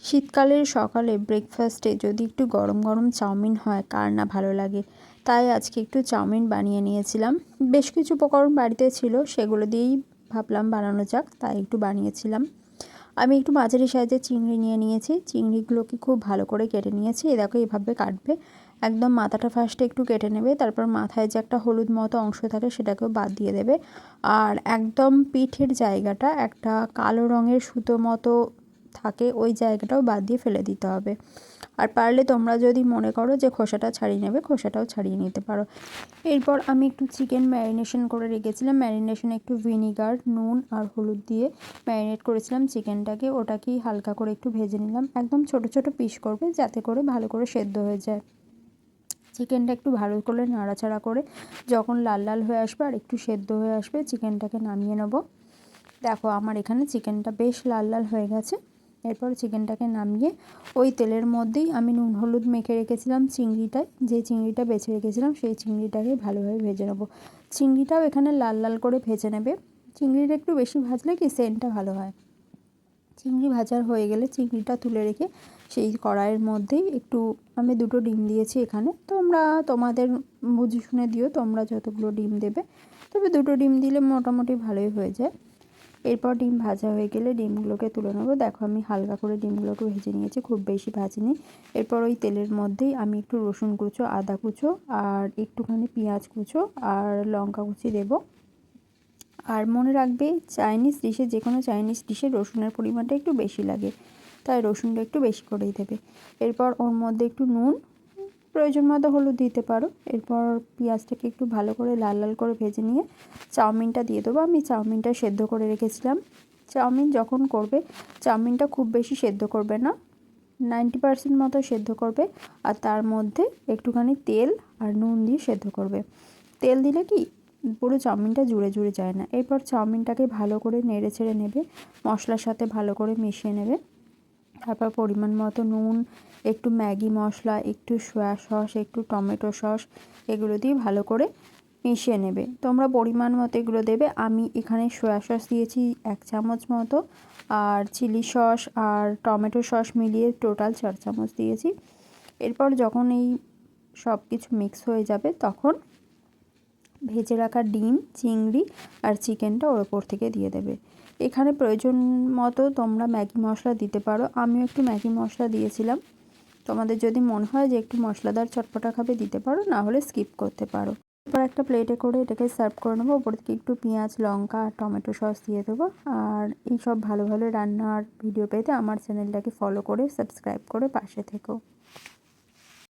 শীতকালের সকালে ব্রেকফাস্টে যদি একটু গরম গরম চাউমিন হয় কার না ভালো লাগে। তাই আজকে একটু চাউমিন বানিয়ে নিয়েছিলাম। বেশ কিছু উপকরণ বাড়িতে ছিল, সেগুলো দিয়েই ভাবলাম বানানো যাক, তাই একটু বানিয়েছিলাম। আমি একটু মাঝারি সাইজের চিংড়ি নিয়ে নিয়েছি। চিংড়িগুলোকে খুব ভালো করে কেটে নিয়েছি। এ দেখো এভাবে কাটবে। একদম মাথাটা ফার্স্টে একটু কেটে নেবে, তারপর মাথায় যে একটা হলুদ মতো অংশ থাকে সেটাকেও বাদ দিয়ে দেবে। আর একদম পিঠের জায়গাটা একটা কালো রঙের সুতো মতো থাকে, ওই জায়গাটাও বাদ দিয়ে ফেলে দিতে হবে। আর পারলে তোমরা যদি মনে করো যে খোসাটা ছাড়িয়ে নেবে, খোসাটাও ছাড়িয়ে নিতে পারো। এরপর আমি একটু চিকেন ম্যারিনেশন করে রেখেছিলাম। ম্যারিনেশনে একটু ভিনিগার, নুন আর হলুদ দিয়ে ম্যারিনেট করেছিলাম চিকেনটাকে। ওটাকেই হালকা করে একটু ভেজে নিলাম। একদম ছোট ছোট পিস করবে, যাতে করে ভালো করে সেদ্ধ হয়ে যায়। চিকেনটা একটু ভালো করে নাড়াচাড়া করে যখন লাল লাল হয়ে আসবে আর একটু সেদ্ধ হয়ে আসবে, চিকেনটাকে নামিয়ে নেব। দেখো আমার এখানে চিকেনটা বেশ লাল লাল হয়ে গেছে। এরপর চিকেনটাকে নামিয়ে ওই তেলের মধ্যেই আমি নুন হলুদ মেখে রেখেছিলাম চিংড়িটায়, যে চিংড়িটা বেছে রেখেছিলাম সেই চিংড়িটাকে ভালোভাবে ভেজে নেবো। চিংড়িটাও এখানে লাল লাল করে ভেজে নেবে। চিংড়িটা একটু বেশি ভাজলে কি সেন্টটা ভালো হয়। চিংড়ি ভাজা হয়ে গেলে চিংড়িটা তুলে রেখে সেই কড়াইয়ের মধ্যেই একটু, আমি 2টো ডিম দিয়েছি এখানে, তোমরা তোমাদের বুঝে শুনে দিও তোমরা যতগুলো ডিম দেবে, তবে 2টো ডিম দিলে মোটামুটি ভালোই হয়ে যায়। এরপর ডিম ভাজা হয়ে গেলে ডিমগুলোকে তুলে নেবো। দেখো আমি হালকা করে ডিমগুলোকে ভেজে নিয়েছি, খুব বেশি ভাজিনি। এরপর ওই তেলের মধ্যেই আমি একটু রসুন কুচো, আদা কুচো আর একটুখানি পেঁয়াজ কুচো আর লঙ্কা কুচি দেবো। আর মনে রাখবে চাইনিজ ডিশে, যে কোনো চাইনিজ ডিশে রসুনের পরিমাণটা একটু বেশি লাগে, তাই রসুনটা একটু বেশি করেই দেবে। এরপর ওর মধ্যে একটু নুন, প্রয়োজন মতো হলুদ দিতে পারো। এরপর পেঁয়াজটাকে একটু ভালো করে লাল লাল করে ভেজে নিয়ে চাউমিনটা দিয়ে দেবো। আমি চাউমিনটা সেদ্ধ করে রেখেছিলাম। চাউমিন যখন করবে, চাউমিনটা খুব বেশি সেদ্ধ করবে না, 90% মতো সেদ্ধ করবে। আর তার মধ্যে একটুখানি তেল আর নুন দিয়ে সেদ্ধ করবে। তেল দিলে কি পুরো চাউমিনটা জুড়ে জুড়ে যায় না। এরপর চাউমিনটাকে ভালো করে নেড়ে ছেড়ে নেবে, মশলার সাথে ভালো করে মিশিয়ে নেবে। তারপর পরিমাণ মতো নুন, একটু ম্যাগি মশলা, একটু সয়া সস, একটু টমেটো সস, এগুলো দিয়ে ভালো করে মিশিয়ে নেবে। তোমরা পরিমাণ মতো এগুলো দেবে। আমি এখানে সয়া সস দিয়েছি 1 চামচ মতো, আর চিলি সস আর টমেটো সস মিলিয়ে টোটাল 4 চামচ দিয়েছি। এরপর যখন এই সব কিছু মিক্স হয়ে যাবে, তখন ভেজে রাখা ডিম, চিংড়ি আর চিকেনটা ওর ওপর থেকে দিয়ে দেবে। এখানে প্রয়োজন মতো তোমরা ম্যাগি মশলা দিতে পারো। আমিও একটু ম্যাগি মশলা দিয়েছিলাম। তোমাদের যদি মনে হয় যে একটু মশলাদার চটপটা খাবে দিতে পারো, না হলে স্কিপ করতে পারো। এরপর একটা প্লেটে করে এটাকে সার্ভ করে নেবো। ওপর থেকে একটু পেঁয়াজ, লঙ্কা আর টমেটো সস দিয়ে দেবো। আর এই সব ভালো ভালো রান্নার ভিডিও পেতে আমার চ্যানেলটাকে ফলো করে সাবস্ক্রাইব করে পাশে থেকো।